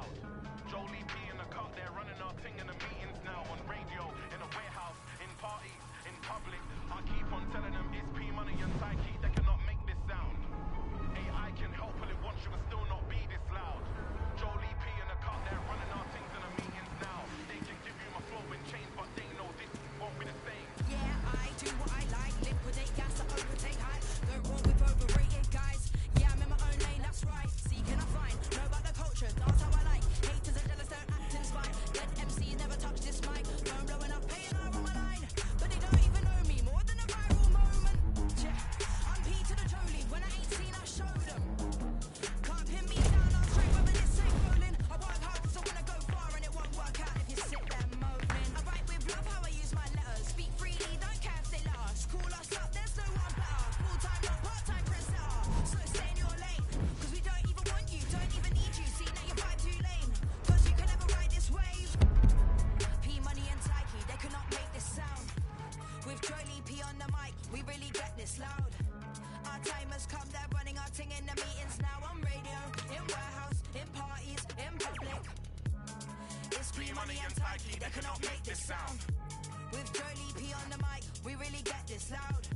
loud. Jolie P in the cut, they're running our thing in the meetings now. On radio, in a warehouse, in parties, in public. I keep on telling them it's P Money and Psyche, they cannot make this sound. AI can help, but it wants you to still not be this loud. Jolie P in the cut, they're running our things in the meetings now. They can give you my flow and change, but they know this won't be the same. Yeah, I do what I like. Liquidate gas to overtake hype. Don't roll with overrated guys. Yeah, I'm in my own lane, that's right. See, can I find? Know about the culture, dance how I like. Haters and jealous don't act in spite. Dead MCs never touch this mic. Phone blowing up, paying out on my line. But they don't even know me more than a viral moment. Yeah, I'm P to the Jolie. When I ain't seen, I show them. Can't pin me down, I'm straight whether this ain't rolling. I work hard, so when I go far and it won't work out if you sit there moaning. I write with love how I use my letters. Speak freely, don't care if they let us. Call us up, there's no one better. Full-time, no part-time trendsetter. So stay in your lane, cause we don't even want you, don't even need you. See, now you vibe too lame, cause you can never ride this wave. P Money and Tyke, they cannot make this sound. With Jolie P on the mic, we really get this loud. Our time has come, they're running our ting in the meetings now. On radio, in warehouse, in parties, in public. It's P Money and Tyke, they cannot make this sound. With Jolie P on the mic, we really get this loud.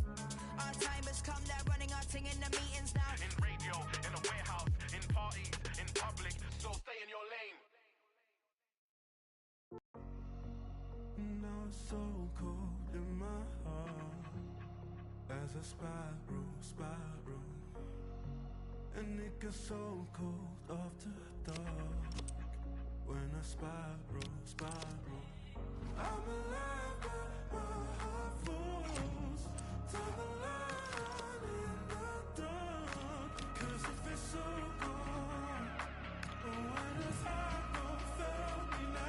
Our time has come, they're running our ting in the meetings now. In radio, in a warehouse, in parties, in public, so stay in your lane. Now it's so cold in my heart as I spiral, and it gets so cold after dark when I spiral. I'm alive but my heart falls to the line in the dark. Cause if it's so cold, when it's hot, don't fail me now.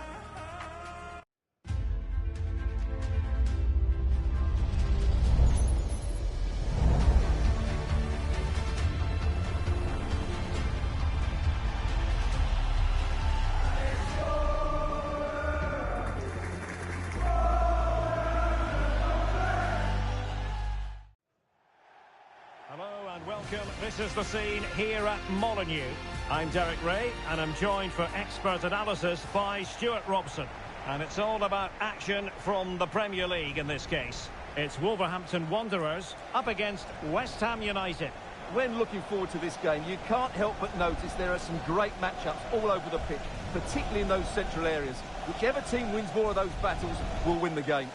Hello and welcome. This is the scene here at Molineux. I'm Derek Ray and I'm joined for expert analysis by Stuart Robson. And it's all about action from the Premier League in this case. It's Wolverhampton Wanderers up against West Ham United. When looking forward to this game, you can't help but notice there are some great matchups all over the pitch, particularly in those central areas. Whichever team wins more of those battles will win the game.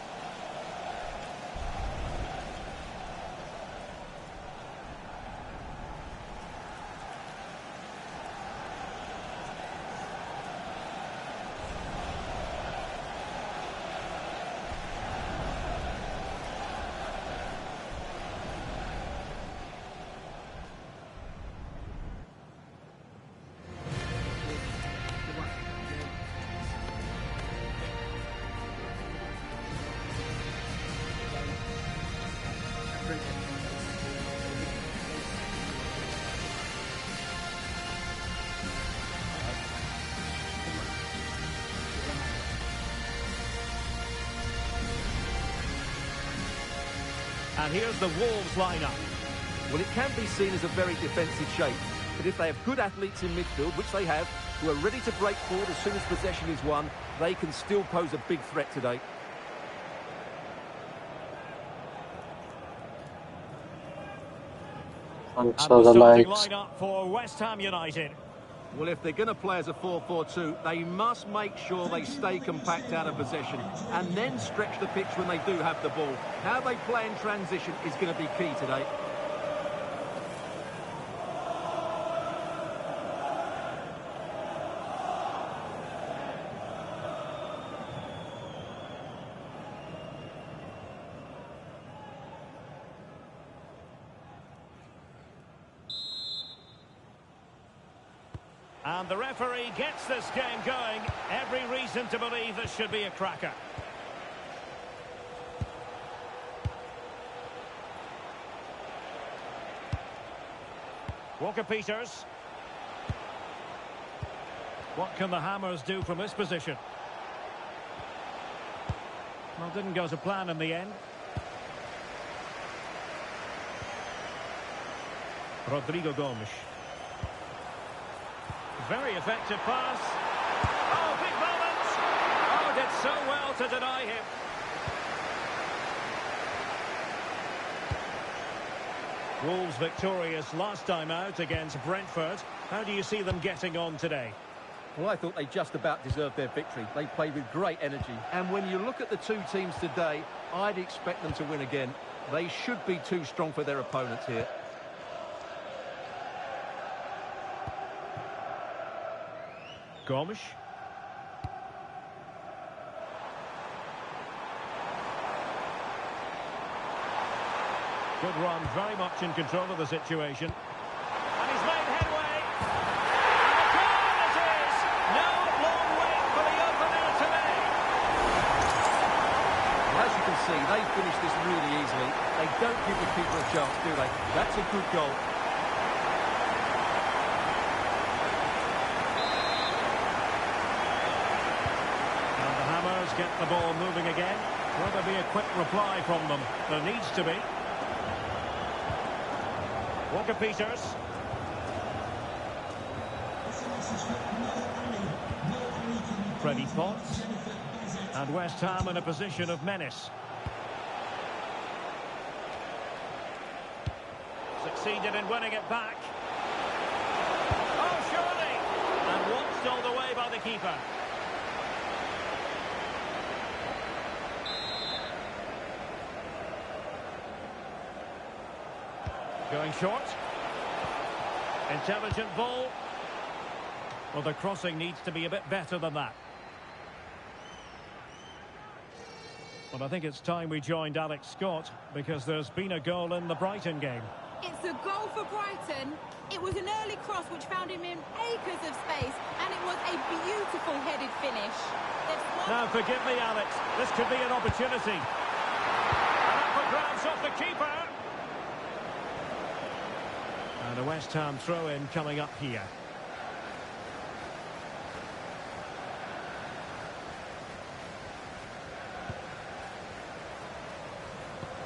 And here's the Wolves lineup. Well, it can be seen as a very defensive shape, but if they have good athletes in midfield, which they have, who are ready to break forward as soon as possession is won, they can still pose a big threat today. And the starting lineup for West Ham United. Well, if they're going to play as a 4-4-2, they must make sure they stay compact out of possession and then stretch the pitch when they do have the ball. How they play in transition is going to be key today. And the referee gets this game going. Every reason to believe this should be a cracker. Walker-Peters. What can the Hammers do from this position? Well, didn't go to plan in the end. Rodrigo Gomes. Very effective pass. so well to deny him. Wolves victorious last time out against Brentford. How do you see them getting on today? Well, I thought they just about deserved their victory. They played with great energy. And when you look at the two teams today, I'd expect them to win again. They should be too strong for their opponents here. Gomes. Good run, very much in control of the situation. And he's made headway. And a goal it is! No long wait for the opener today. Well, as you can see, they finished this really easily. They don't give the keeper a chance, do they? That's a good goal. And the Hammers get the ball moving again. Will there be a quick reply from them? There needs to be. Walker Peters. Freddie Potts. And West Ham in a position of menace. Succeeded in winning it back. Oh, surely! And watched all the way by the keeper. Going short. Intelligent ball. Well, the crossing needs to be a bit better than that. Well, I think it's time we joined Alex Scott, because there's been a goal in the Brighton game. It's a goal for Brighton. It was an early cross which found him in acres of space, and it was a beautiful headed finish. Now, forgive me, Alex. This could be an opportunity. And up for grabs off the keeper. And a West Ham throw-in coming up here.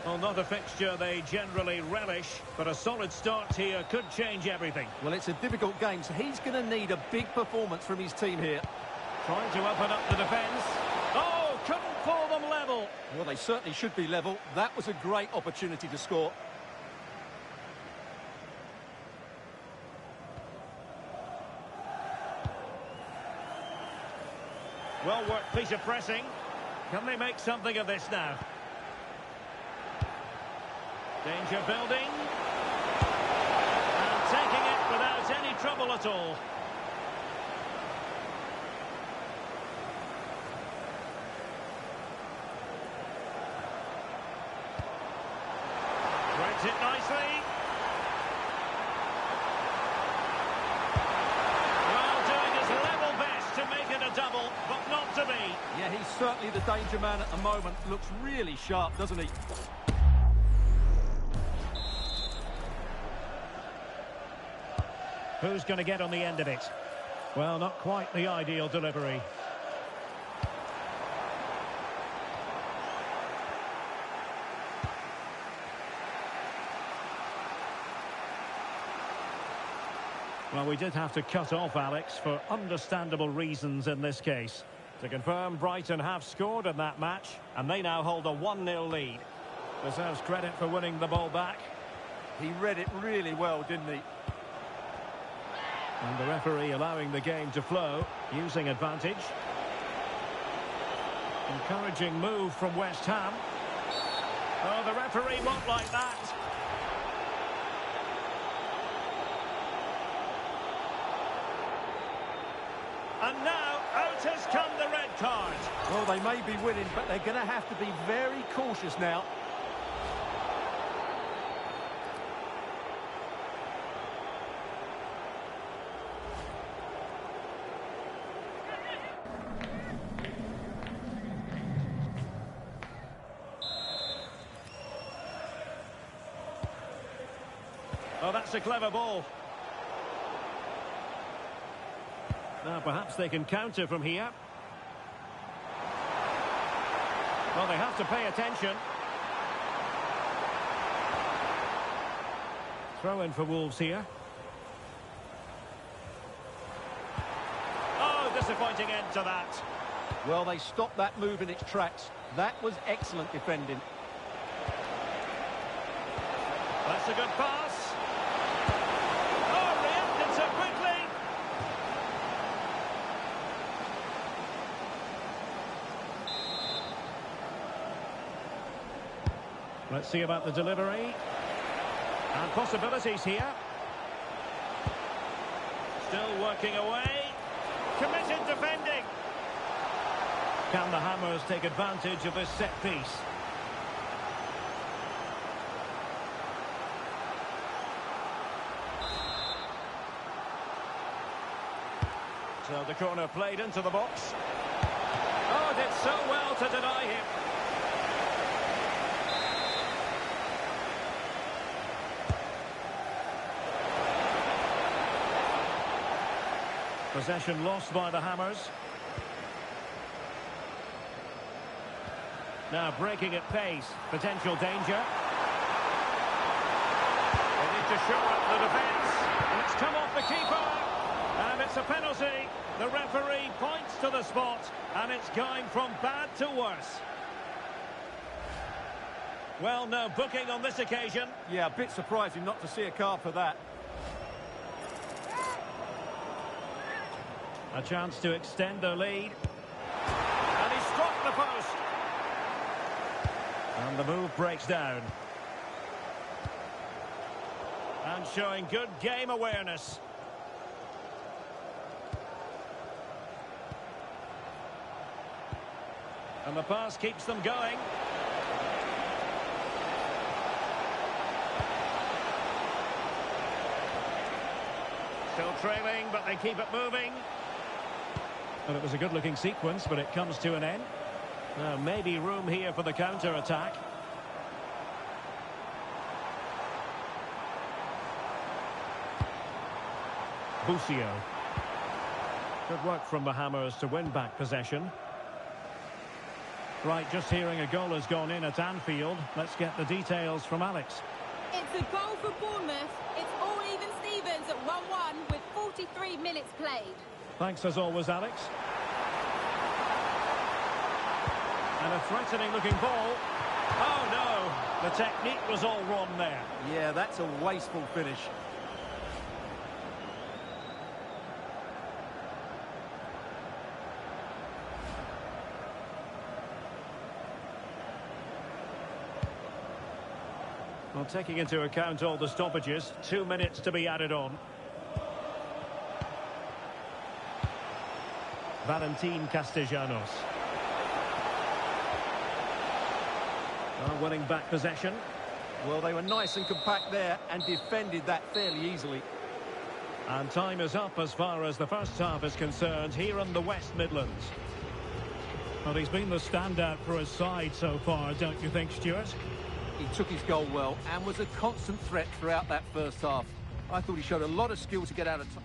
Well, not a fixture they generally relish, but a solid start here could change everything. Well, it's a difficult game, so he's going to need a big performance from his team here. Trying to open up the defence. Oh, couldn't pull them level. Well, they certainly should be level. That was a great opportunity to score. Well worked piece of pressing. Can they make something of this now? Danger building. And taking it without any trouble at all. Breaks it nicely. Well, doing his level best to make it a double, but not to be. Yeah, he's certainly the danger man at the moment. Looks really sharp, doesn't he? Who's going to get on the end of it? Well, not quite the ideal delivery. Well, we did have to cut off Alex for understandable reasons in this case. To confirm, Brighton have scored in that match, and they now hold a 1-0 lead. Deserves credit for winning the ball back. He read it really well, didn't he? And the referee allowing the game to flow, using advantage. Encouraging move from West Ham. Oh, the referee won't like that. And now, out has come the red card. Well, they may be winning, but they're going to have to be very cautious now. Oh, that's a clever ball. Now, perhaps they can counter from here. Well, they have to pay attention. Throw in for Wolves here. Oh, disappointing end to that. Well, they stopped that move in its tracks. That was excellent defending. That's a good pass. Oh, reacted so quickly. Let's see about the delivery. And possibilities here. Still working away. Committed defending. Can the Hammers take advantage of this set piece? So the corner played into the box. Oh, did so well to deny him. Possession lost by the Hammers. Now breaking at pace. Potential danger. They need to show up the defence. And it's come off the keeper. And it's a penalty. The referee points to the spot. And it's going from bad to worse. Well, no booking on this occasion. Yeah, a bit surprising not to see a card for that. A chance to extend their lead. And he struck the post. And the move breaks down. And showing good game awareness. And the pass keeps them going. Still trailing, but they keep it moving. Well, it was a good-looking sequence, but it comes to an end. Now, maybe room here for the counter-attack. Busio. Good work from the Hammers to win back possession. Right, just hearing a goal has gone in at Anfield. Let's get the details from Alex. It's a goal for Bournemouth. It's all even Stevens at 1-1 with 43 minutes played. Thanks as always, Alex. And a threatening looking ball. Oh no, the technique was all wrong there. Yeah, that's a wasteful finish. Well, taking into account all the stoppages, 2 minutes to be added on. Valentin Castellanos. Winning back possession. Well, they were nice and compact there and defended that fairly easily. And time is up as far as the first half is concerned here in the West Midlands. Well, he's been the standout for his side so far, don't you think, Stuart? He took his goal well and was a constant threat throughout that first half. I thought he showed a lot of skill to get out of time.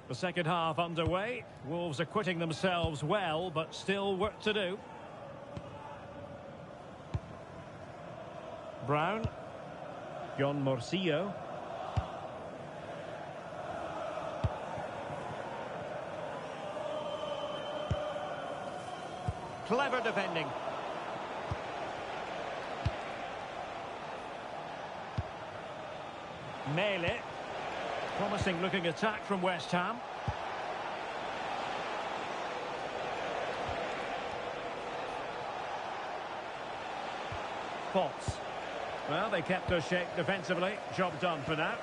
The second half underway. Wolves acquitting themselves well, but still work to do. Brown. John Morcillo. Clever defending. Mele. Promising looking attack from West Ham. Potts. Well, they kept their shape defensively. Job done for now.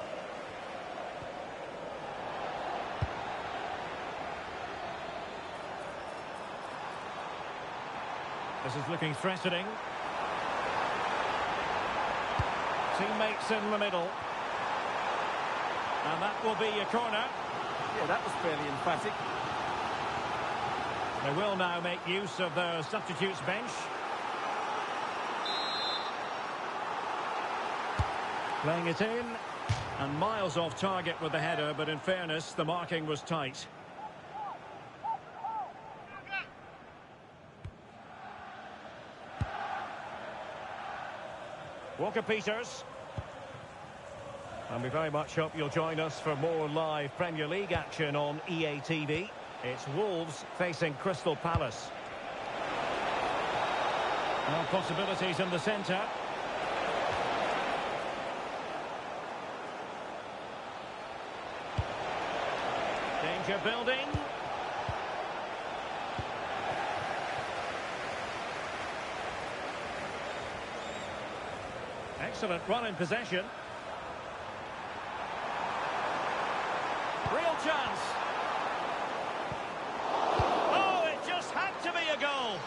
This is looking threatening. Teammates in the middle. And that will be a corner. Yeah, that was fairly emphatic. They will now make use of their substitutes bench. Playing it in. And miles off target with the header, but in fairness, the marking was tight. Walker-Peters. And we very much hope you'll join us for more live Premier League action on EA TV. It's Wolves facing Crystal Palace. Now possibilities in the centre. Danger building. Excellent run in possession. Real chance. Oh, it just had to be a goal.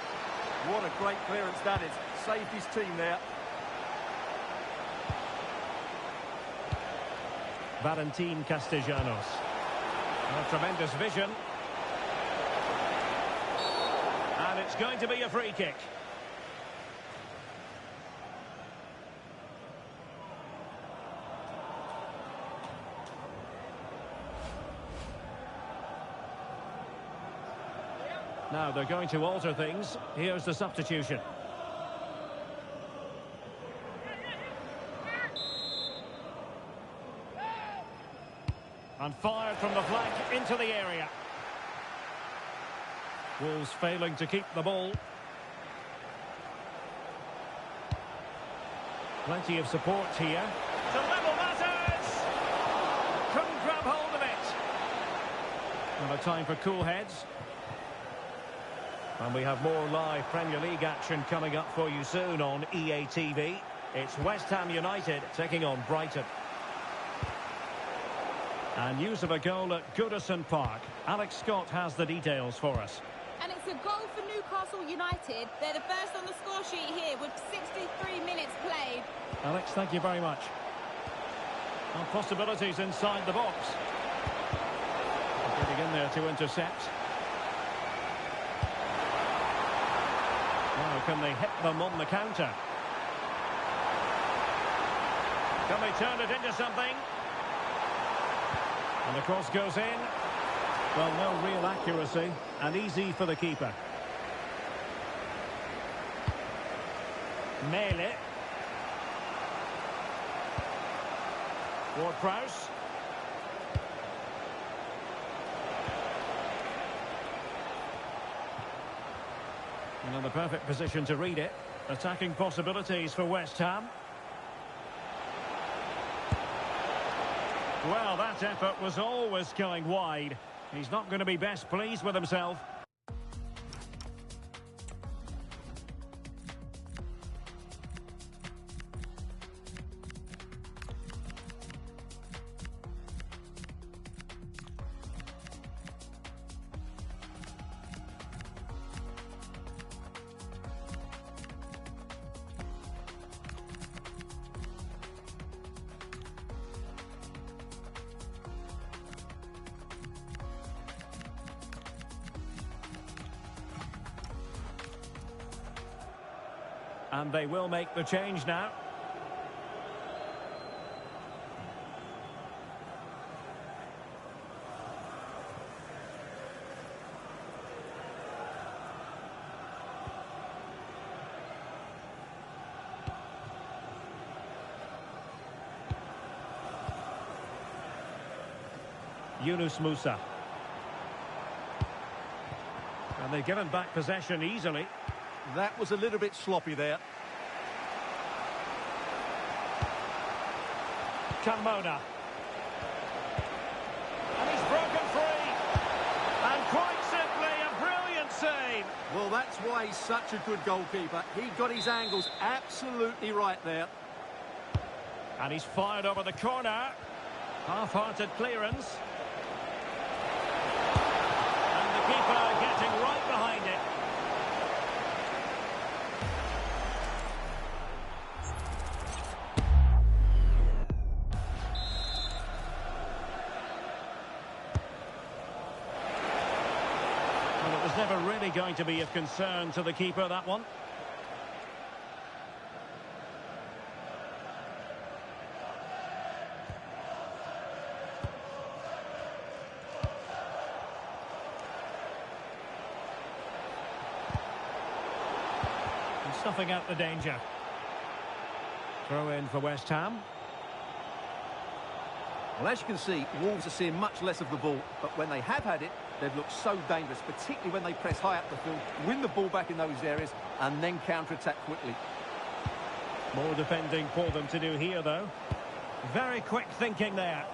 What a great clearance that is. Saved his team there. Valentin Castellanos. A tremendous vision. And it's going to be a free kick. Now they're going to alter things. Here's the substitution. And fired from the flank into the area. Wolves failing to keep the ball. Plenty of support here. To level matters! Couldn't grab hold of it. Well, a time for cool heads. And we have more live Premier League action coming up for you soon on EA TV. It's West Ham United taking on Brighton. And news of a goal at Goodison Park. Alex Scott has the details for us. And it's a goal for Newcastle United. They're the first on the score sheet here with 63 minutes played. Alex, thank you very much. And possibilities inside the box. Getting in there to intercept. Now, can they hit them on the counter? Can they turn it into something? And the cross goes in. Well, no real accuracy, and easy for the keeper. Mele. Ward-Prowse. And in the perfect position to read it. Attacking possibilities for West Ham. Well, that effort was always going wide. He's not going to be best pleased with himself. And they will make the change now. Yunus Musa. And they've given back possession easily. That was a little bit sloppy there. Carmona. And he's broken free. And quite simply, a brilliant save. Well, that's why he's such a good goalkeeper. He got his angles absolutely right there. And he's fired over the corner. Half-hearted clearance. And the keeper getting right behind it. Never really going to be of concern to the keeper, that one. snuffing out the danger. Throw in for West Ham. Well, as you can see, Wolves are seeing much less of the ball, but when they have had it, they've looked so dangerous, particularly when they press high up the field, win the ball back in those areas, and then counter-attack quickly. More defending for them to do here, though. Very quick thinking there.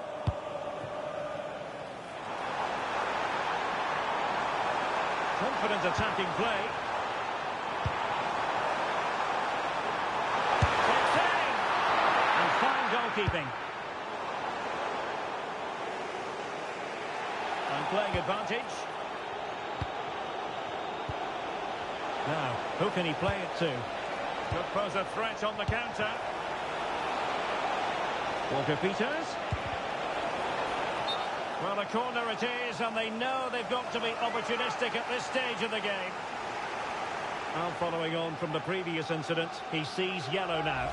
Confident attacking play. Takes aim! And fine goalkeeping. And playing advantage. Now, who can he play it to? Could pose a threat on the counter. Walker Peters. Well, a corner it is, and they know they've got to be opportunistic at this stage of the game. And following on from the previous incident, he sees yellow now.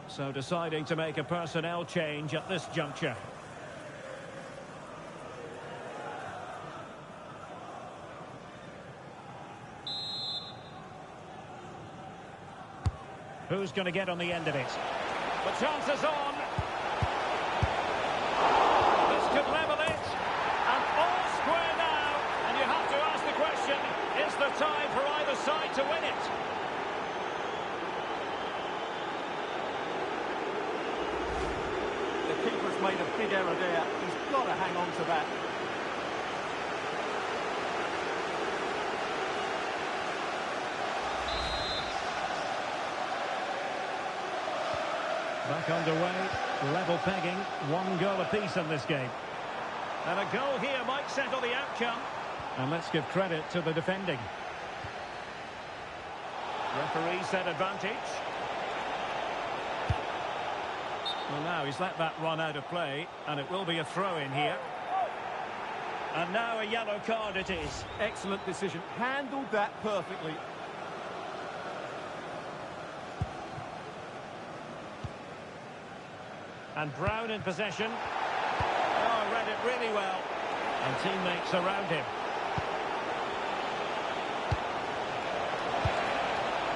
So deciding to make a personnel change at this juncture. Who's going to get on the end of it? The chance is on. This could level it. And all square now. And you have to ask the question, is there time for either side to win it? The keeper's made a big error there. He's got to hang on to that. Back underway, level pegging, 1 goal apiece in this game. And a goal here might settle the outcome. And let's give credit to the defending. Referee set advantage. Well, now he's let that run out of play, and it will be a throw-in here. And now a yellow card it is. Excellent decision. Handled that perfectly. And Brown in possession. Oh, read it really well. And teammates around him.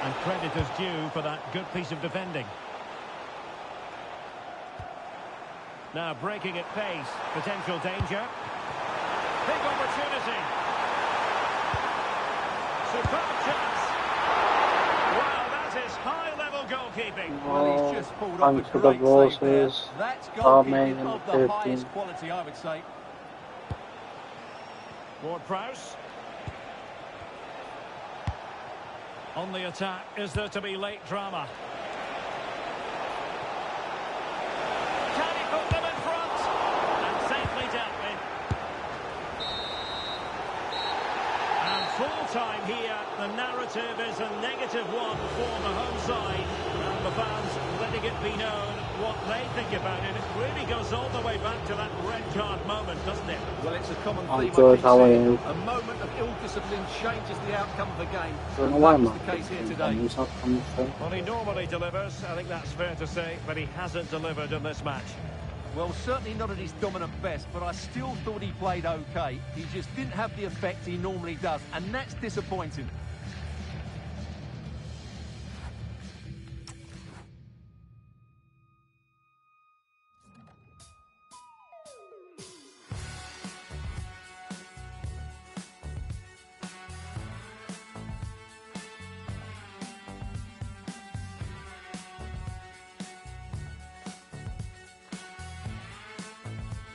And credit is due for that good piece of defending. Now breaking at pace. Potential danger. Big opportunity. Superb chance. Wow, that is high-level goalkeeping. Well, he's just pulled off a great save there. That's goalkeeping of the highest quality, I would say. Ward-Prowse. On the attack, is there to be late drama? Can he put them in front? And safely dealt with. And full time here, the narrative is a negative one for the home side. And the fans letting it be known what they think about it. It really goes all the way back to that red card moment, doesn't it? Well, it's a common I'm theme. good, how are you? A moment of ill discipline changes the outcome of the game. Don't know why I'm That's not the case here getting today. he's not coming through. Well, he normally delivers, I think that's fair to say, but he hasn't delivered in this match. Well, certainly not at his dominant best, but I still thought he played okay. He just didn't have the effect he normally does, and that's disappointing.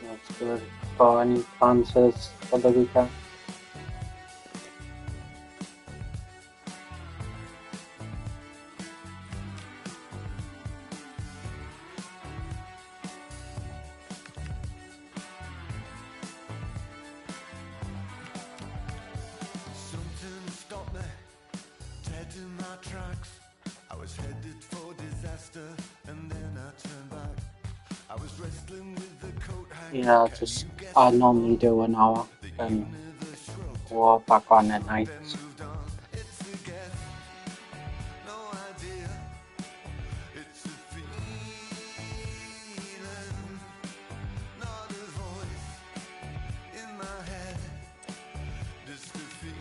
That's good. Got any plans for the weekend? Something stopped me, dead in my tracks. I was headed for disaster, and then I turned back. I was wrestling with the coat hanger. Yeah, just I normally do an hour, and or back on at night. Moved on. It's a guess, no idea. It's a feeling, not a voice in my head. Just a feeling.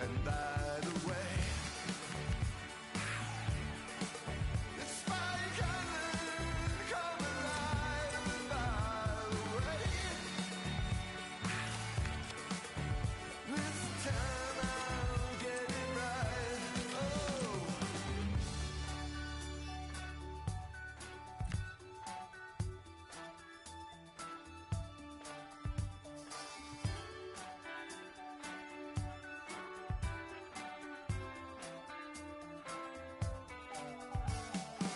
And by the way, it's my color come alive. And by the way, this time I'll get it right. Oh.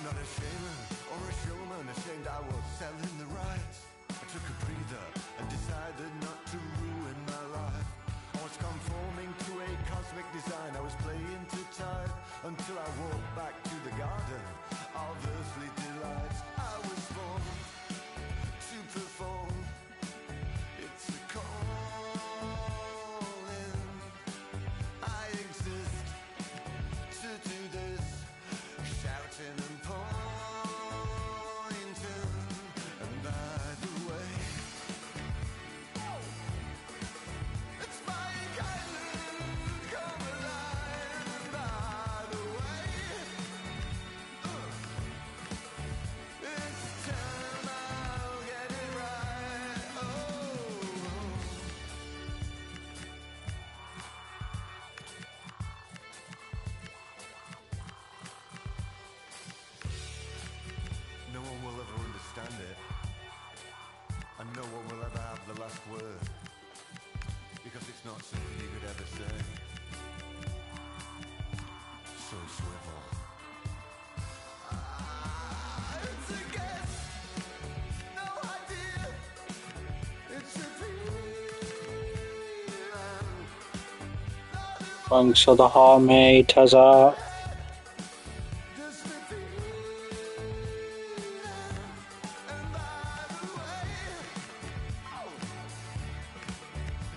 Not a shaman or a showman, ashamed I was selling the rights. I took a breather and decided not to ruin my life. I was conforming to a cosmic design, I was playing too tight until I walked back to the garden of earthly delights. I was born to perform, it's a calling. I exist to do this, shouting and pointing. And by the way, it's my island come alive. And by the way, this time I'll get it right. Oh. No one will ever understand it, and no one will ever have the last word, because it's not something you could ever say. So swivel. It's a guess, no idea. It's a feeling, not a Bangshadaha me taza. just a feeling. And by the way,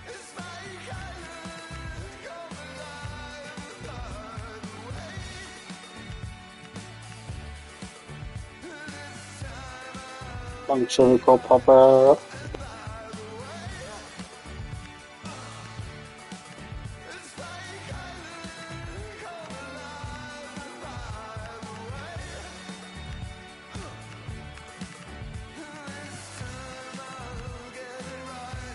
it's my island come alive. And by the way, this time Bangshadako Papa. it's my island come alive. And by the way, this time I'll get it right.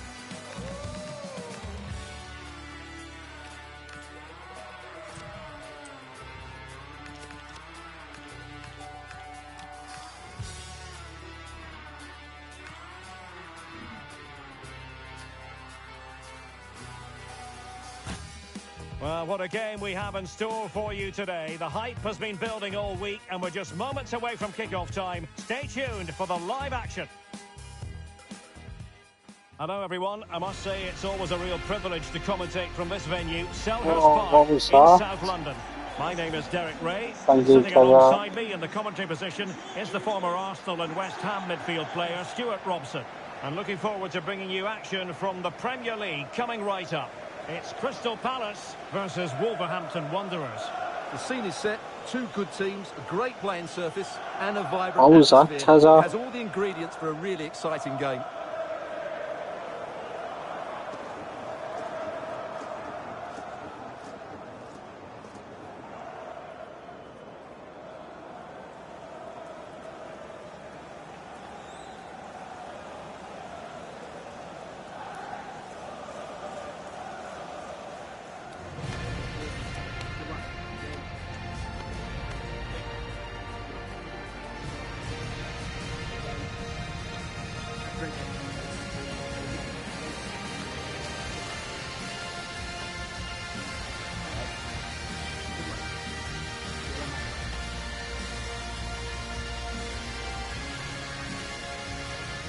Well, what a game we have in store for you today. The hype has been building all week, and we're just moments away from kickoff time. Stay tuned for the live action. Hello, everyone. I must say it's always a real privilege to commentate from this venue, Selhurst What Park was in that? South London. My name is Derek Ray. Thank you, Sitting Trevor. alongside me in the commentary position is the former Arsenal and West Ham midfield player, Stuart Robson. And looking forward to bringing you action from the Premier League coming right up. It's Crystal Palace versus Wolverhampton Wanderers. The scene is set, two good teams, a great playing surface and a vibrant What was that, atmosphere. Taza? It has all the ingredients for a really exciting game.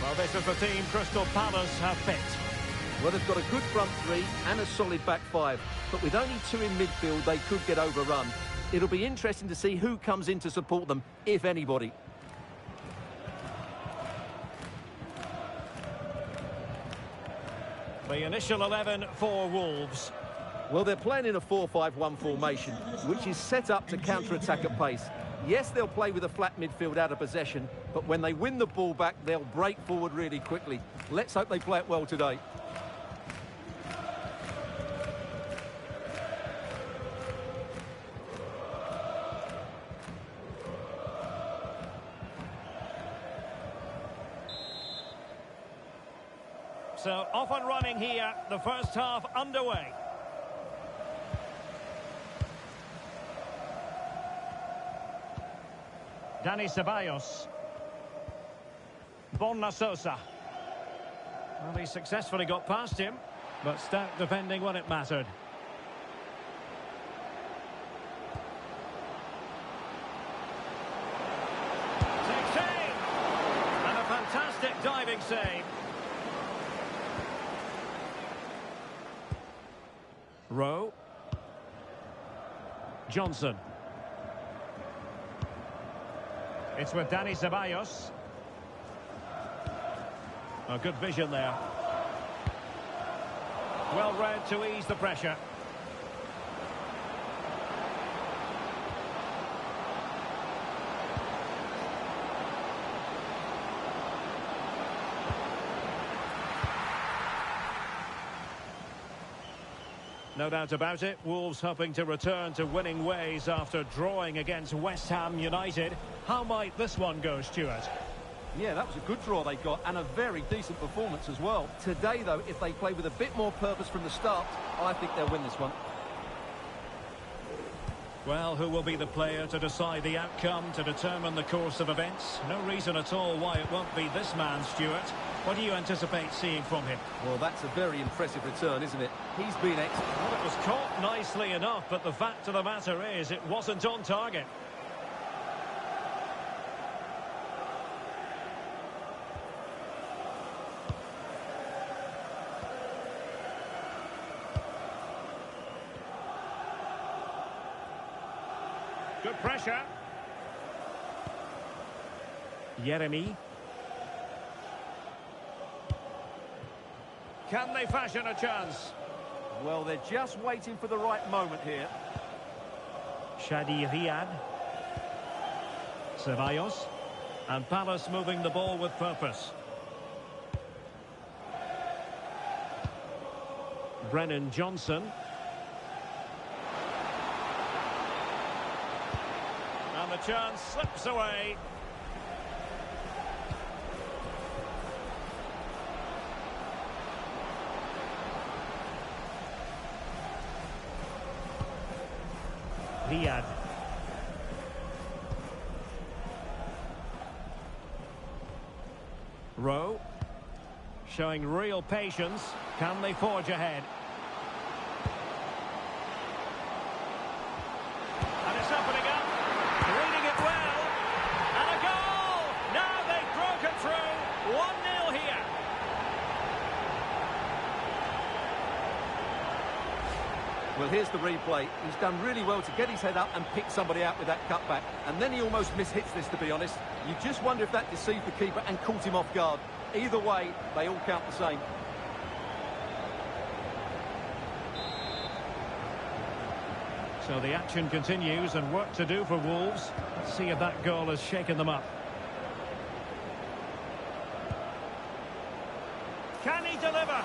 Well, this is the team Crystal Palace have picked. Well, they've got a good front three and a solid back five, but with only two in midfield, they could get overrun. It'll be interesting to see who comes in to support them, if anybody. The initial 11 for Wolves. Well, they're playing in a 4-5-1 formation, which is set up to counter-attack at pace. Yes, they'll play with a flat midfield out of possession, but when they win the ball back, they'll break forward really quickly. Let's hope they play it well today. So off and running here, the first half underway. Dani Ceballos. Borna Sosa. Well, he successfully got past him, but stout defending when it mattered. Takes aim! And a fantastic diving save. Rowe. Johnson. It's with Dani Ceballos. A good vision there. Well read to ease the pressure. No doubt about it, Wolves hoping to return to winning ways after drawing against West Ham United. How might this one go, Stuart? Yeah, that was a good draw they got, and a very decent performance as well. Today, though, if they play with a bit more purpose from the start, I think they'll win this one. Well, who will be the player to decide the outcome, to determine the course of events? No reason at all why it won't be this man, Stuart. What do you anticipate seeing from him? Well, that's a very impressive return, isn't it? He's been excellent. Well, it was caught nicely enough, but the fact of the matter is it wasn't on target. Good pressure. Yeremy. Can they fashion a chance? Well, they're just waiting for the right moment here. Shadi Riyad. Ceballos. And Palace moving the ball with purpose. Brennan Johnson. And the chance slips away. Riyad. Rowe. Showing real patience. Can they forge ahead? And it's opening up. Reading it well. And a goal! Now they've broken through. 1-0 here. Well, here's the replay. He's done really well to get his head up and pick somebody out with that cutback. And then he almost mishits this, to be honest. You just wonder if that deceived the keeper and caught him off guard. Either way, they all count the same. So the action continues and work to do for Wolves. Let's see if that goal has shaken them up. Can he deliver?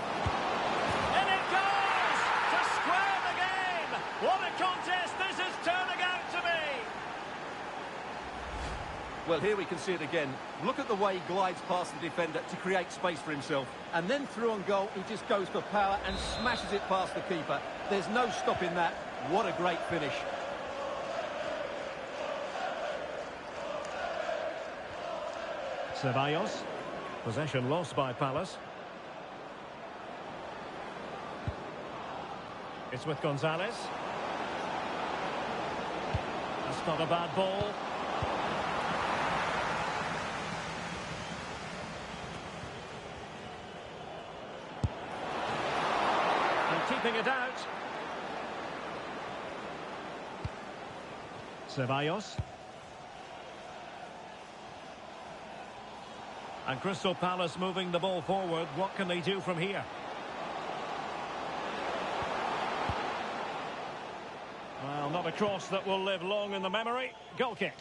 And it goes! To square the game! What a contest this is turning out to be! Well, here we can see it again. Look at the way he glides past the defender to create space for himself. And then through on goal, he just goes for power and smashes it past the keeper. There's no stopping that. What a great finish. Ceballos. Possession lost by Palace. It's with Gonzalez. That's not a bad ball. And keeping it out. Ceballos. And Crystal Palace moving the ball forward. What can they do from here? Well, not a cross that will live long in the memory. Goal kick.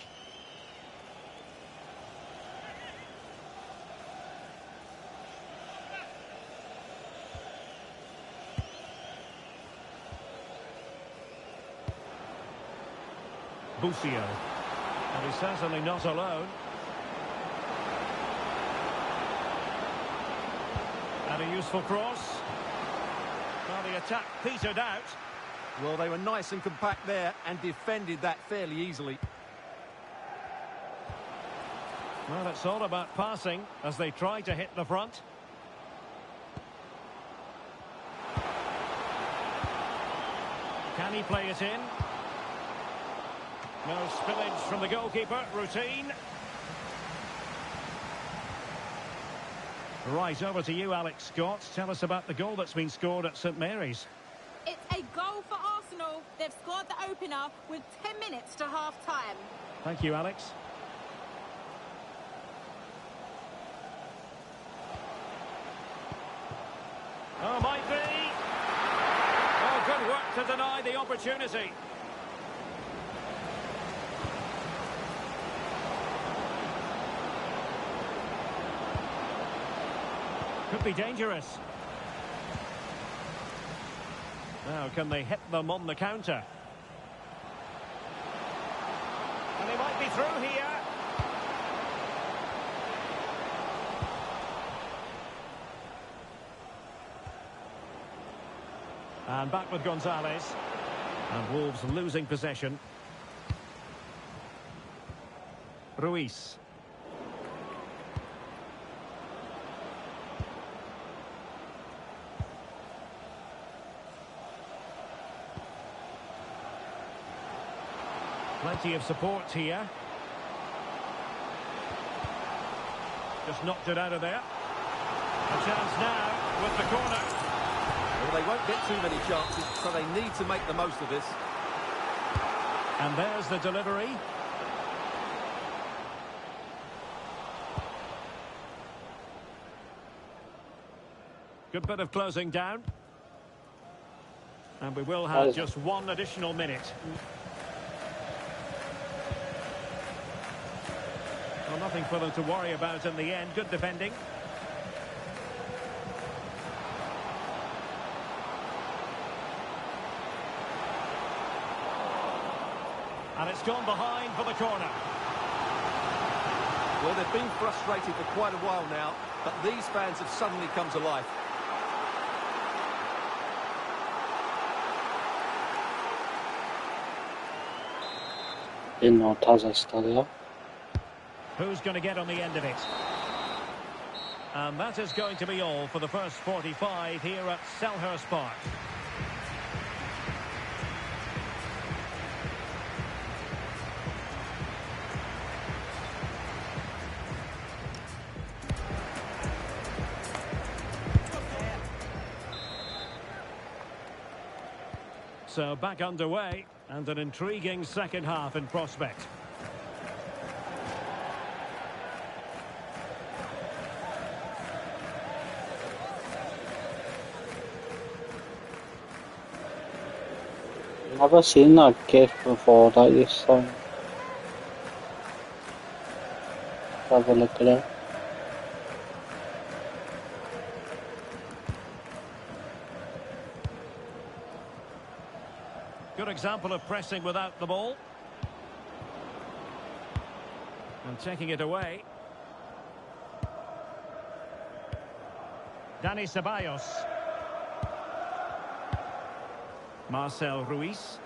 Bucio. And he's certainly not alone. And a useful cross. Well, the attack petered out. Well, they were nice and compact there and defended that fairly easily. Well, it's all about passing as they try to hit the front. Can he play it in? No spillage from the goalkeeper. Routine. Right, over to you, Alex Scott. Tell us about the goal that's been scored at St Mary's. It's a goal for Arsenal. They've scored the opener with 10 minutes to half-time. Thank you, Alex. Oh, might be. Oh, good work to deny the opportunity. Could be dangerous. Now, can they hit them on the counter? And they might be through here. And back with Gonzalez. And Wolves losing possession. Ruiz. Plenty of support here. Just knocked it out of there. A chance now with the corner. Well, they won't get too many chances, so they need to make the most of this. And there's the delivery. Good bit of closing down. And we will have just one additional minute. Well, nothing for them to worry about in the end. Good defending. And it's gone behind for the corner. Well, they've been frustrated for quite a while now, but these fans have suddenly come to life. Deano Tazastaya. Who's going to get on the end of it? And that is going to be all for the first 45 here at Selhurst Park. So back underway and an intriguing second half in prospect. Never seen that gift before that you sent. Have a look at it. Good example of pressing without the ball. And taking it away. Dani Ceballos. Marcel Ruiz.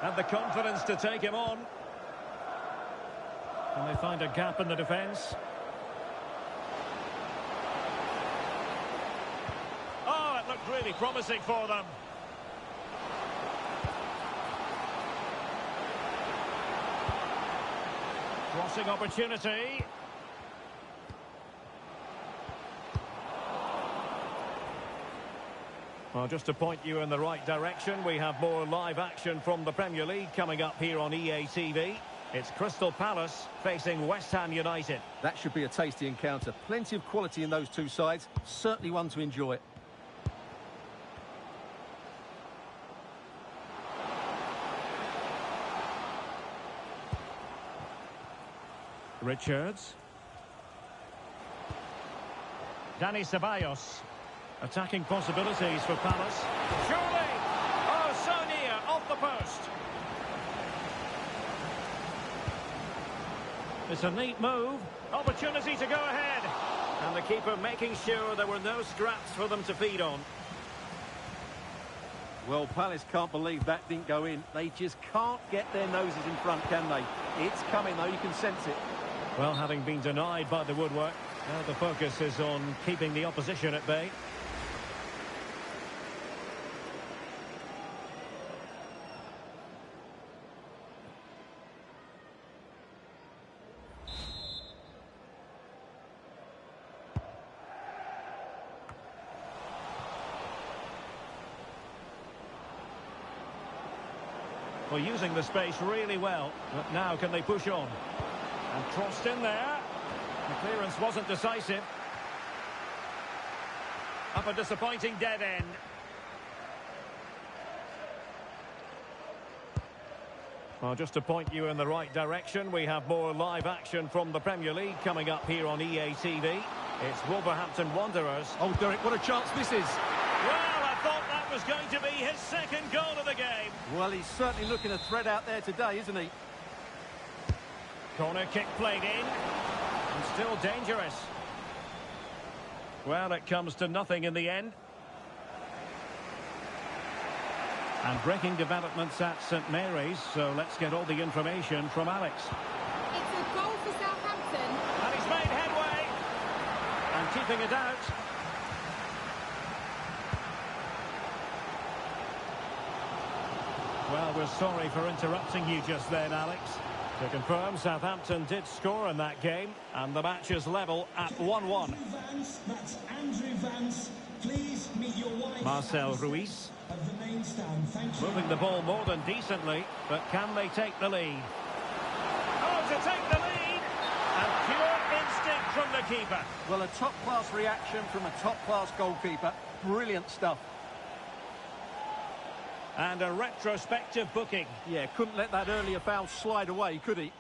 Had the confidence to take him on. And they find a gap in the defence. Oh, it looked really promising for them. Crossing opportunity. Well, just to point you in the right direction, we have more live action from the Premier League coming up here on EA TV. It's Crystal Palace facing West Ham United. That should be a tasty encounter. Plenty of quality in those two sides. Certainly one to enjoy. Richards. Dani Ceballos. Attacking possibilities for Palace. Surely! Oh, so near, off the post. It's a neat move. Opportunity to go ahead. And the keeper making sure there were no scraps for them to feed on. Well, Palace can't believe that didn't go in. They just can't get their noses in front, can they? It's coming, though. You can sense it. Well, having been denied by the woodwork, now the focus is on keeping the opposition at bay. Well, using the space really well, but now can they push on? And crossed in there. The clearance wasn't decisive. Up a disappointing dead end. Well, just to point you in the right direction, we have more live action from the Premier League coming up here on EA TV. It's Wolverhampton Wanderers. Oh, Derek, what a chance this is. Well, I thought that was going to be his second goal of the game. Well, he's certainly looking a threat out there today, isn't he? Corner kick played in. And still dangerous. Well, it comes to nothing in the end. And breaking developments at St Mary's, so let's get all the information from Alex. It's a goal for Southampton. And he's made headway. And keeping it out. Well, we're sorry for interrupting you just then, Alex. To confirm, Southampton did score in that game, and the match is level at 1-1. That's Andrew Vance. Please meet your wife. Marcel Ruiz. Of the main stand. Thank you. Moving the ball more than decently, but can they take the lead? Oh, to take the lead! And pure instinct from the keeper. Well, a top-class reaction from a top-class goalkeeper. Brilliant stuff. And a retrospective booking. Yeah, couldn't let that earlier foul slide away, could he?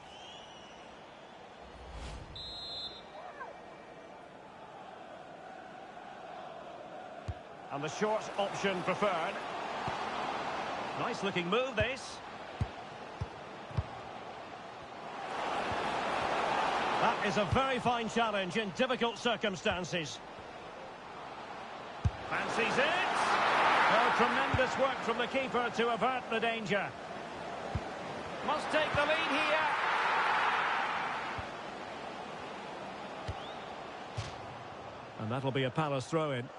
And the short option preferred. Nice looking move, this. That is a very fine challenge in difficult circumstances. Fancies it. Oh, tremendous work from the keeper to avert the danger. Must take the lead here. And that'll be a Palace throw-in.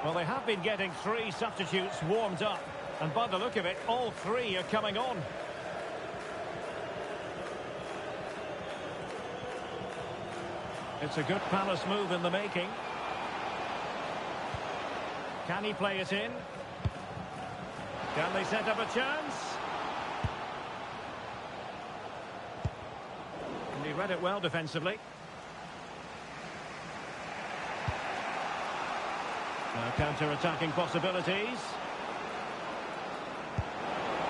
Well, they have been getting 3 substitutes warmed up. And by the look of it, all 3 are coming on. It's a good Palace move in the making. Can he play it in? Can they set up a chance? And he read it well defensively. Counter-attacking possibilities.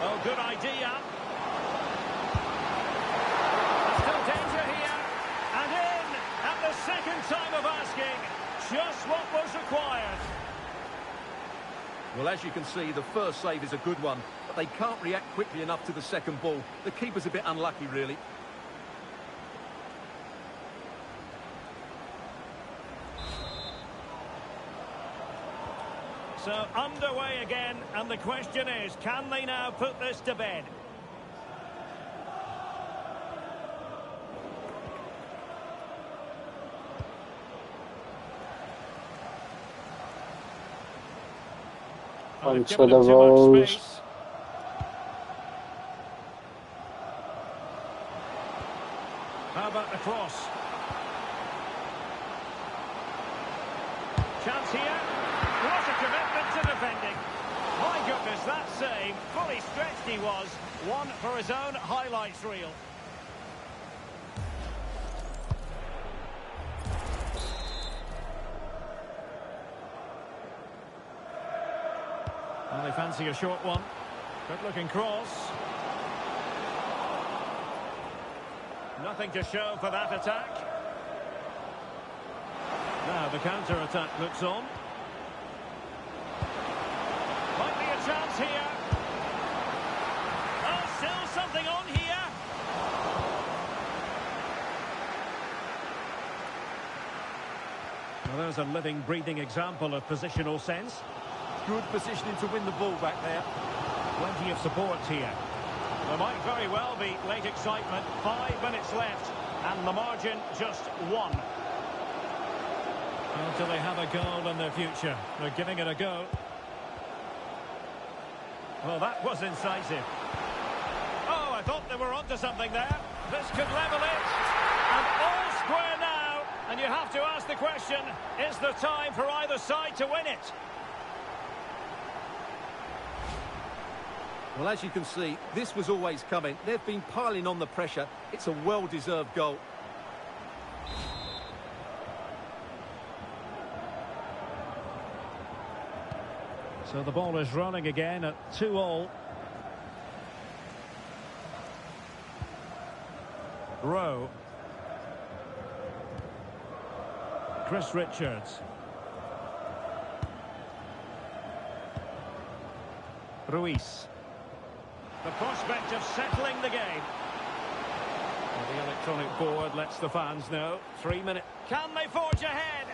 Oh, good idea. Still danger here. And in at the second time of asking. Just what was required. Well, as you can see, the first save is a good one, but they can't react quickly enough to the second ball. The keeper's a bit unlucky, really. So underway again, and the question is, can they now put this to bed? Punch They've for given the him too much Rose. space. How about the cross? fully stretched he was. One for his own highlights reel. Well, they fancy a short one. Good looking cross. Nothing to show for that attack. Now the counter-attack looks on. Might be a chance here. Oh, still something on here. Well, there's a living, breathing example of positional sense. Good positioning to win the ball back there. Plenty of support here. There might very well be late excitement. 5 minutes left, and the margin just 1. Until they have a goal in their future. They're giving it a go. Well, that was incisive. Oh, I thought they were onto something there. This could level it. And all square now. And you have to ask the question, is there time for either side to win it? Well, as you can see, this was always coming. They've been piling on the pressure. It's a well-deserved goal. So the ball is rolling again at 2-2. Rowe. Chris Richards. Ruiz. The prospect of settling the game. Well, the electronic board lets the fans know. 3 minutes. Can they forge ahead?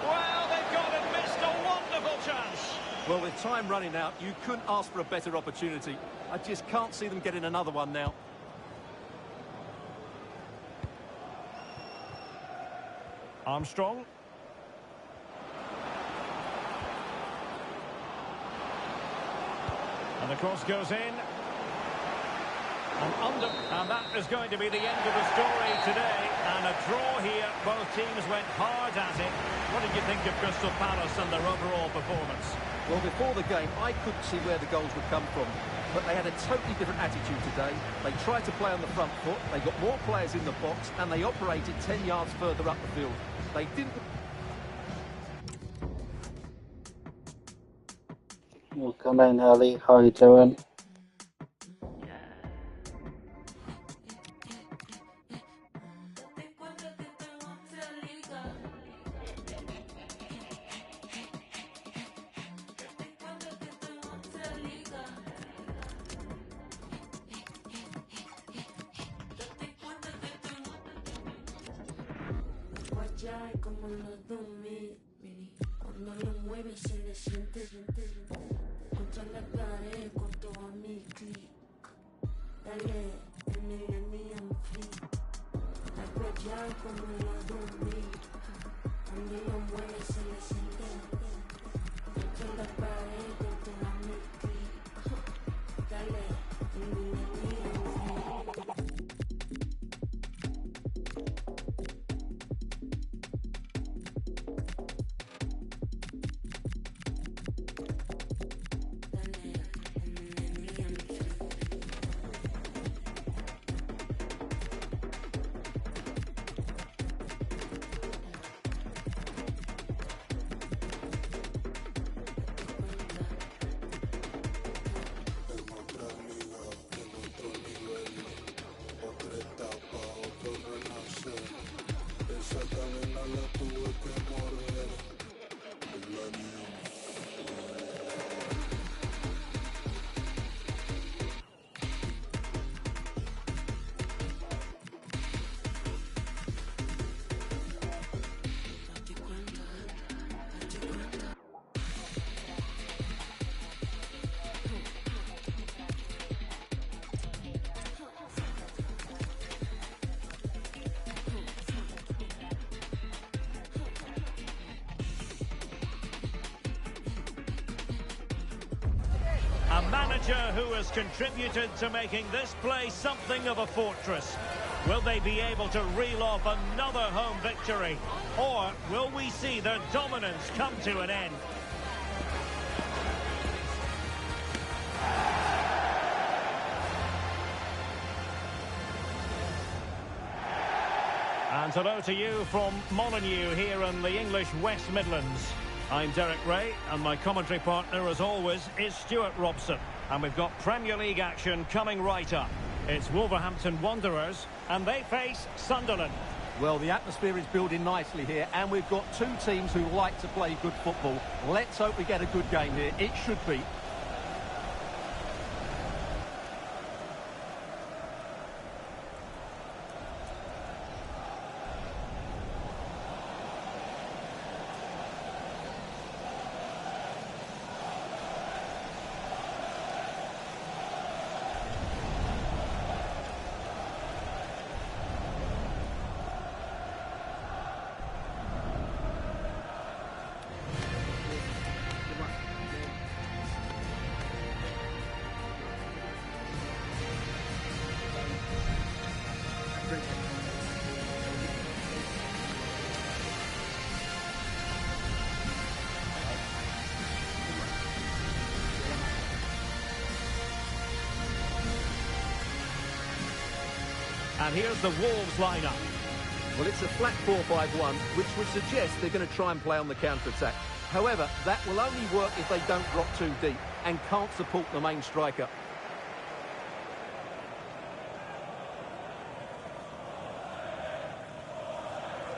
Well, they've got and missed a wonderful chance. Well, with time running out, you couldn't ask for a better opportunity. I just can't see them getting another one now. Armstrong. And the cross goes in. And that is going to be the end of the story today. And a draw here. Both teams went hard at it. What did you think of Crystal Palace and their overall performance? Well, before the game, I couldn't see where the goals would come from. But they had a totally different attitude today. They tried to play on the front foot. They got more players in the box. And they operated 10 yards further up the field. They didn't... Welcome in, Ali. How are you doing? Como los 2000, cuando lo mueve se le siente contra la pared con todo mi clic. Dale, el millennium free. Algo ya como los 2000, cuando lo mueve se le siente contra la pared con todo mi clic. Dale, el millennium free. A manager who has contributed to making this place something of a fortress. Will they be able to reel off another home victory? Or will we see their dominance come to an end? And hello to you from Molyneux here in the English West Midlands. I'm Derek Ray, and my commentary partner, as always, is Stuart Robson. And we've got Premier League action coming right up. It's Wolverhampton Wanderers, and they face Sunderland. Well, the atmosphere is building nicely here, and we've got two teams who like to play good football. Let's hope we get a good game here. It should be. And here's the Wolves lineup. Well, it's a flat 4-5-1, which would suggest they're going to try and play on the counter-attack. However, that will only work if they don't drop too deep and can't support the main striker.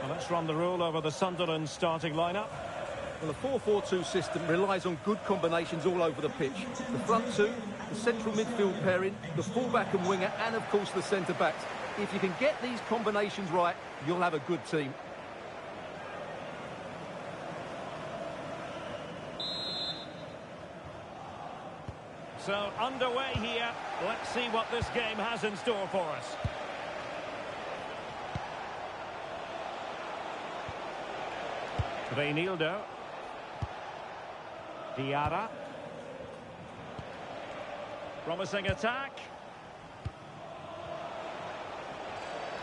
Well, let's run the rule over the Sunderland starting lineup. Well, the 4-4-2 system relies on good combinations all over the pitch. The front two, the central midfield pairing, the fullback and winger, and of course the centre-backs. If you can get these combinations right, you'll have a good team. So, underway here. Let's see what this game has in store for us. Reinildo. Diarra. Promising attack.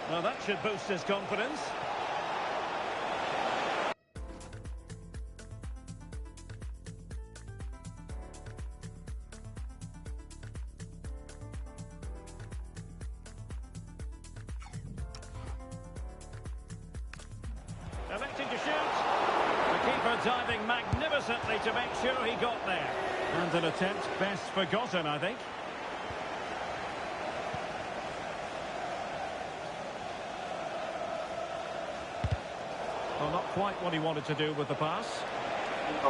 Well, that should boost his confidence. Electing to shoot. The keeper diving magnificently to make sure he got there. And an attempt best forgotten, I think. Well, not quite what he wanted to do with the pass. No.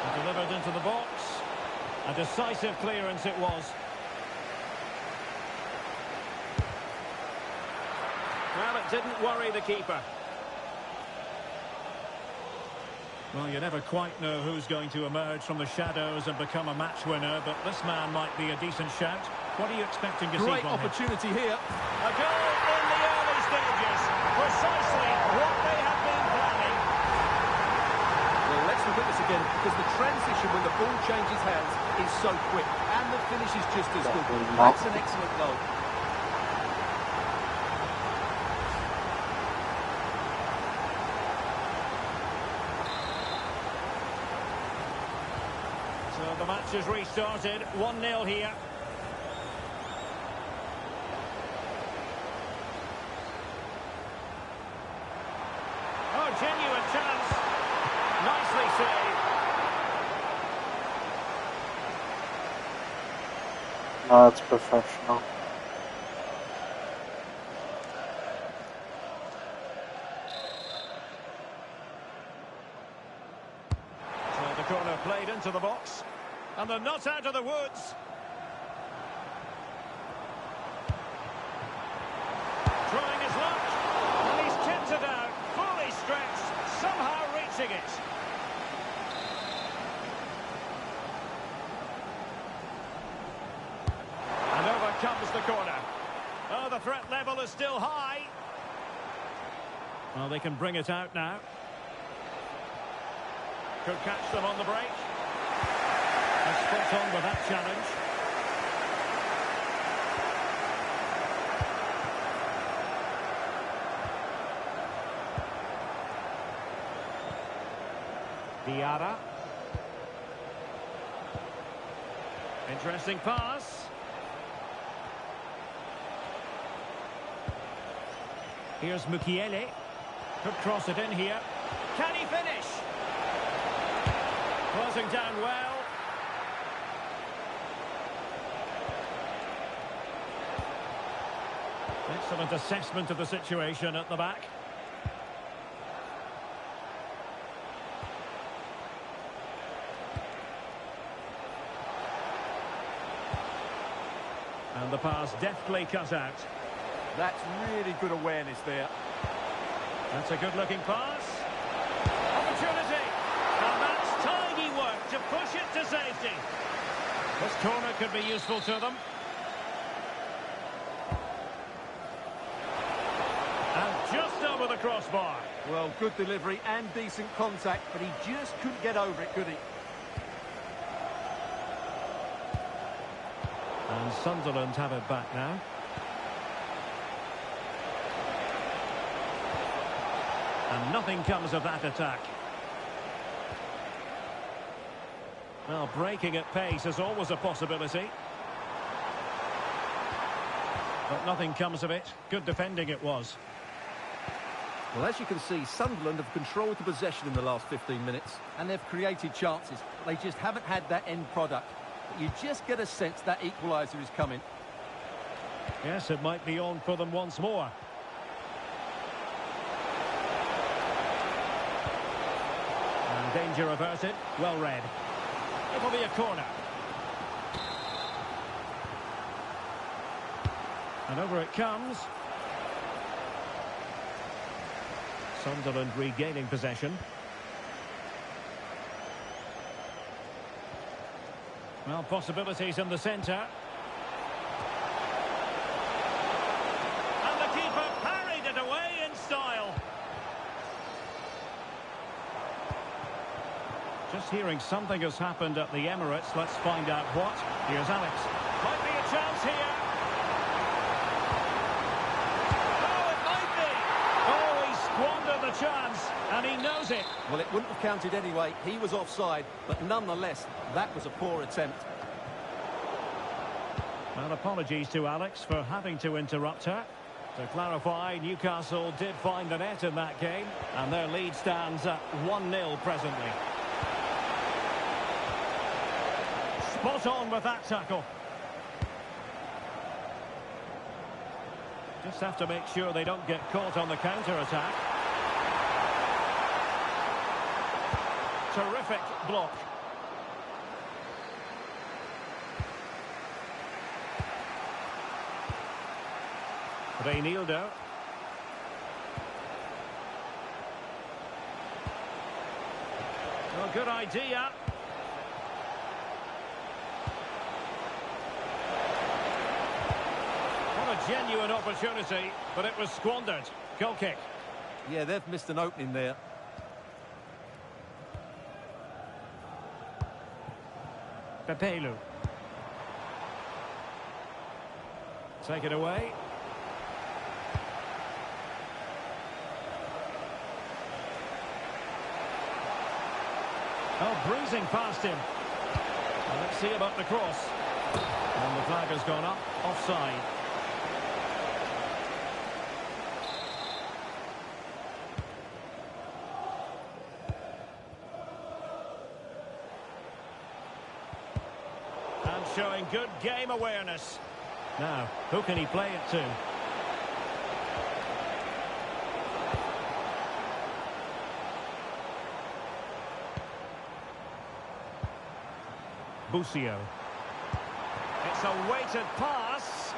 And delivered into the box. A decisive clearance it was. Well, it didn't worry the keeper. Well, you never quite know who's going to emerge from the shadows and become a match winner, but this man might be a decent shout. What are you expecting to see from him? Great opportunity here. A goal in the early stages. Precisely what they have been planning. Well, let's look at this again, because the transition when the ball changes hands is so quick, and the finish is just as good. That's an excellent goal. So the match has restarted. 1-0 here. Oh, genuine chance. Nicely saved. No, it's professional. So the corner played into the box. And they're not out of the woods. Trying his luck. And he's kept it out. Fully stretched. Somehow reaching it. And over comes the corner. Oh, the threat level is still high. Well, they can bring it out now. Could catch them on the break. And spot on with that challenge. Diarra. Interesting pass. Here's Mukiele. Could cross it in here. Can he finish? Closing down well. Excellent assessment of the situation at the back. And the pass deftly cut out. That's really good awareness there. That's a good-looking pass. Opportunity. And that's tidy work to push it to safety. This corner could be useful to them. And just over the crossbar. Well, good delivery and decent contact, but he just couldn't get over it, could he? And Sunderland have it back now. And nothing comes of that attack. Well, breaking at pace is always a possibility. But nothing comes of it. Good defending it was. Well, as you can see, Sunderland have controlled the possession in the last 15 minutes, and they've created chances, but they just haven't had that end product. But you just get a sense that equaliser is coming. Yes, it might be on for them once more. And danger averted. Well read. It'll be a corner. And over it comes. Sunderland regaining possession. Well, possibilities in the centre. And the keeper parried it away in style. Just hearing something has happened at the Emirates. Let's find out what. Here's Alex. Might be a chance here. Oh, it might be. Oh, he squandered the chance, and he knows it. Well, it wouldn't have counted anyway. He was offside, but nonetheless, that was a poor attempt. Well, apologies to Alex for having to interrupt her. To clarify, Newcastle did find the net in that game, and their lead stands at 1-0 presently. Spot on with that tackle. Just have to make sure they don't get caught on the counter-attack. Terrific block. Deano. Well, good idea. What a genuine opportunity, but it was squandered. Goal kick. Yeah, they've missed an opening there. Pepelu. Take it away. Oh, breezing past him. Well, let's see about the cross. And the flag has gone up. Offside. And showing good game awareness. Now, who can he play it to? Busio. It's a weighted pass.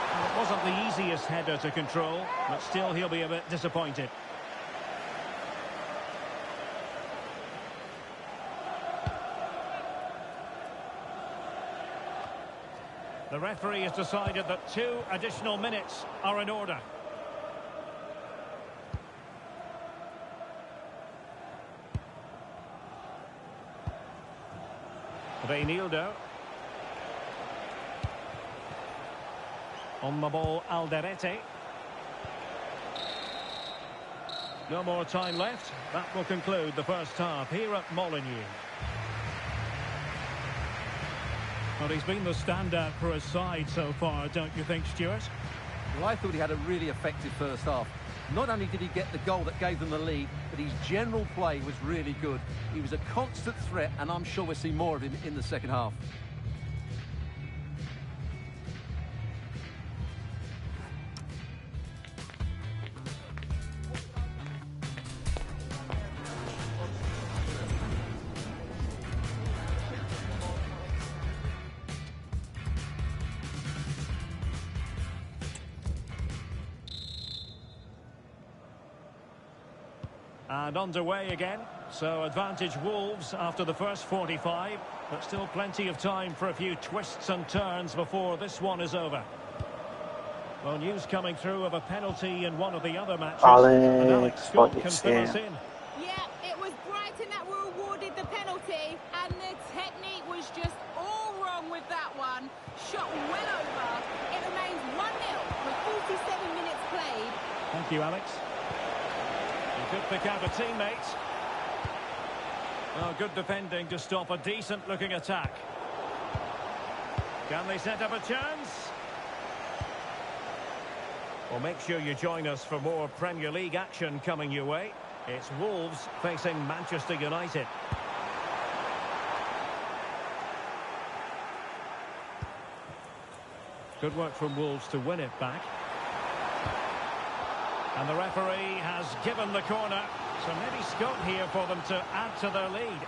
Well, it wasn't the easiest header to control, but still he'll be a bit disappointed. The referee has decided that 2 additional minutes are in order. Deano. On the ball, Alderete. No more time left. That will conclude the first half here at Molineux. Well, he's been the standout for his side so far, don't you think, Stuart? Well, I thought he had a really effective first half. Not only did he get the goal that gave them the lead, but his general play was really good. He was a constant threat, and I'm sure we'll see more of him in the second half. And underway again. So advantage Wolves after the first 45, but still plenty of time for a few twists and turns before this one is over. Well, news coming through of a penalty in one of the other matches. And Alex Scott can fill us in. Yeah, it was Brighton that were awarded the penalty, and the technique was just all wrong with that one. Shot well over. It remains 1-0 with 47 minutes played. Thank you, Alex. He could pick out a teammate. Oh, good defending to stop a decent-looking attack. Can they set up a chance? Well, make sure you join us for more Premier League action coming your way. It's Wolves facing Manchester United. Good work from Wolves to win it back. And the referee has given the corner. So maybe scope here for them to add to their lead.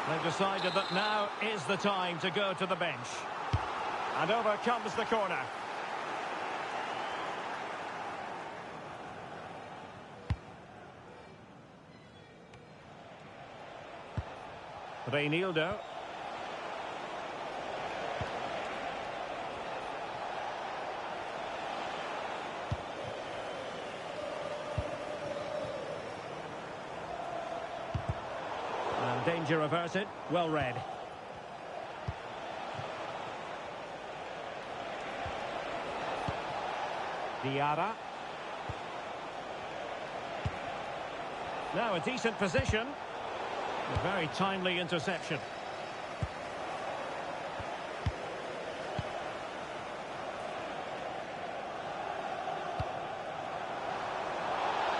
They've decided that now is the time to go to the bench. And over comes the corner. Reinildo. And danger averted. Well read. Diarra. Now a decent position. A very timely interception.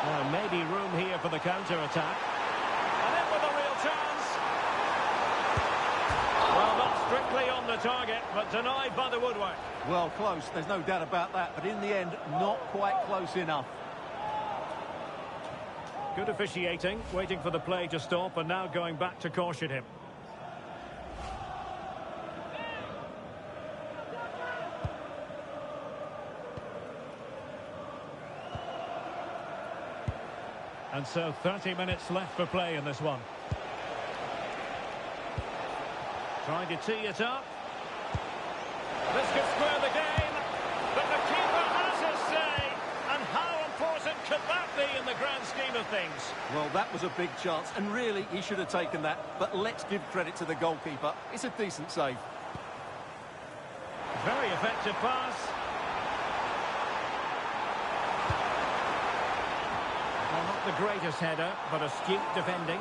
Well, maybe room here for the counter-attack. And in with a real chance. Well, not strictly on the target, but denied by the woodwork. Well, close, there's no doubt about that, but in the end, not quite close enough. Good officiating, waiting for the play to stop and now going back to caution him. And so 30 minutes left for play in this one. Trying to tee it up. This could square the game, but the keeper has his say. And how important could that be in the grand scheme of things? Well, that was a big chance, and really, he should have taken that. But let's give credit to the goalkeeper. It's a decent save. Very effective pass. Well, not the greatest header, but astute defending.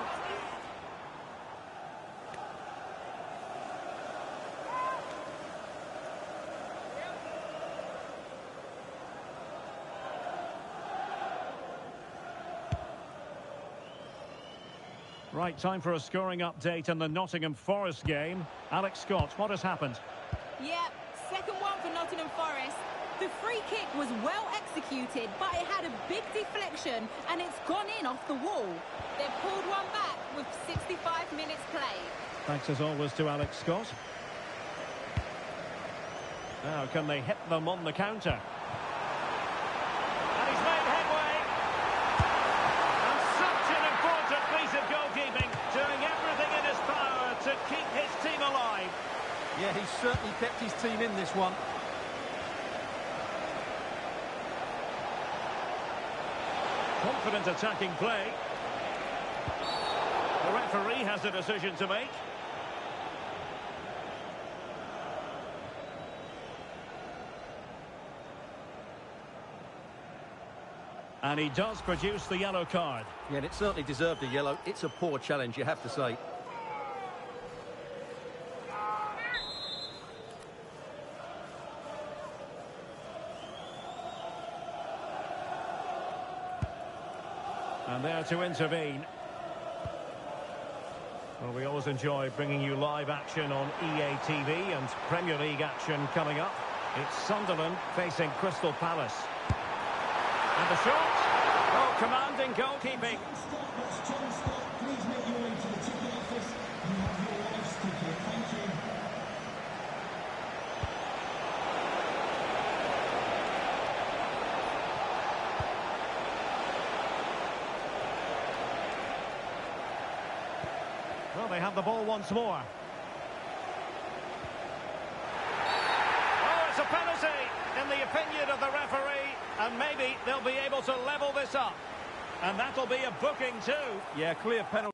Right, time for a scoring update in the Nottingham Forest game. Alex Scott, what has happened? Yeah, second one for Nottingham Forest. The free kick was well executed, but it had a big deflection and it's gone in off the wall. They've pulled one back with 65 minutes played. Thanks as always to Alex Scott. Now, can they hit them on the counter? And he's made headway. And such an important piece of goalkeeping, doing everything in his power to keep his team alive. Yeah, he's certainly kept his team in this one. Confident attacking play. The referee has a decision to make. And he does produce the yellow card. Yeah, and it certainly deserved a yellow. It's a poor challenge, you have to say. And there to intervene. Well, we always enjoy bringing you live action on EA TV and Premier League action coming up. It's Sunderland facing Crystal Palace. And the shot. Oh, commanding goalkeeping. Please make your way to the ticket office. You have your wife's ticket. Thank you. Well, they have the ball once more. Oh, it's a penalty, in the opinion of the referee, and maybe they'll be able to level this up. And that'll be a booking too. Yeah, clear penalty.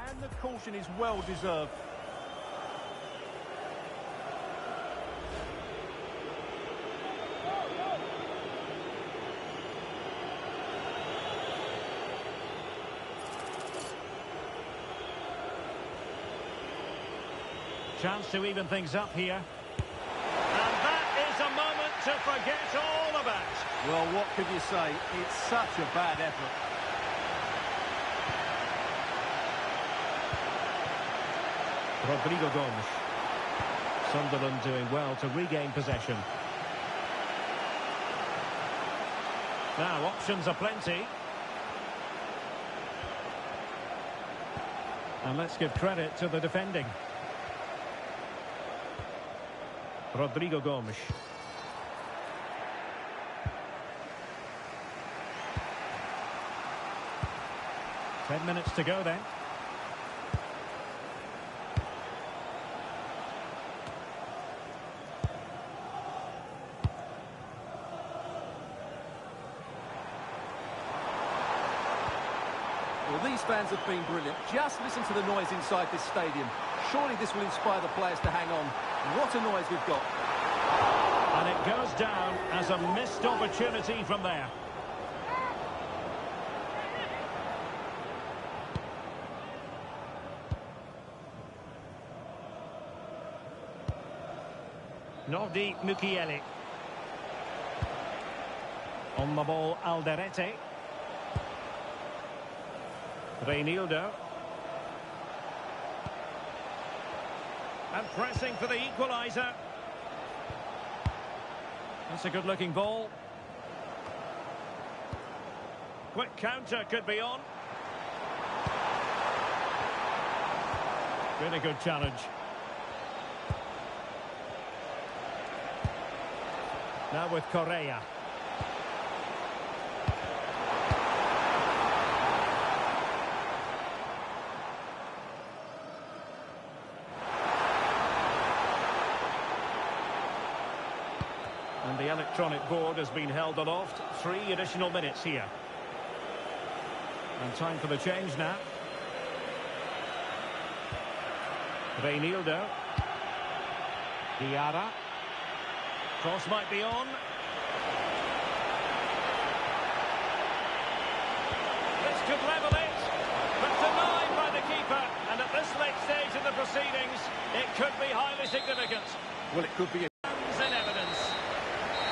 And the caution is well deserved. Chance to even things up here. And that is a moment to forget all about. Well, what could you say? It's such a bad effort. Rodrigo Gomes. Sunderland doing well to regain possession. Now, options are plenty. And let's give credit to the defending. Rodrigo Gomes. Ten minutes to go then. Well, these fans have been brilliant. Just listen to the noise inside this stadium. Surely this will inspire the players to hang on. What a noise we've got. And it goes down as a missed opportunity from there. Nordi Mukiele. On the ball, Alderete. Reinildo. And pressing for the equaliser. That's a good-looking ball. Quick counter could be on. Really good challenge. Now with Correa. And the electronic board has been held aloft. 3 additional minutes here. And time for the change now. Reinildo. Diarra. Cross might be on. This could level it, but denied by the keeper. And at this late stage of the proceedings, it could be highly significant. Well, it could be. In evidence.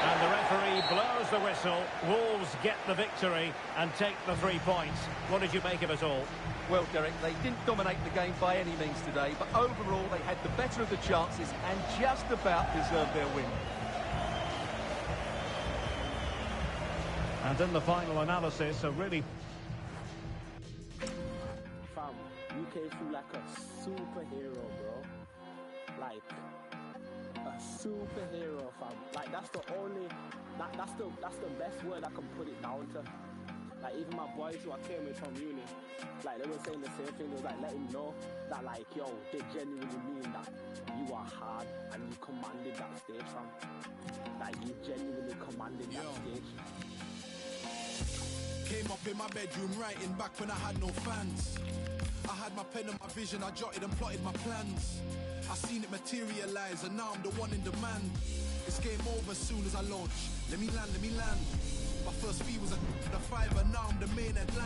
And the referee blows the whistle. Wolves get the victory and take the 3 points. What did you make of it all? Well, Derek, they didn't dominate the game by any means today, but overall they had the better of the chances and just about deserved their win. And in the final analysis, a really... Fam, you came through like a superhero, bro. Like, a superhero, fam. Like, that's the only... That's the best word I can put it down to. Like, even my boys who I came with from uni, like, they were saying the same thing. They was like, let him know that, like, yo, they genuinely mean that you are hard and you commanded that stage, fam. Like, you genuinely commanded that stage. Came up in my bedroom writing back when I had no fans. I had my pen and my vision, I jotted and plotted my plans. I seen it materialize and now I'm the one in demand. It's game over as soon as I launch. Let me land, let me land. My first fee was a fiver, now I'm the main headline.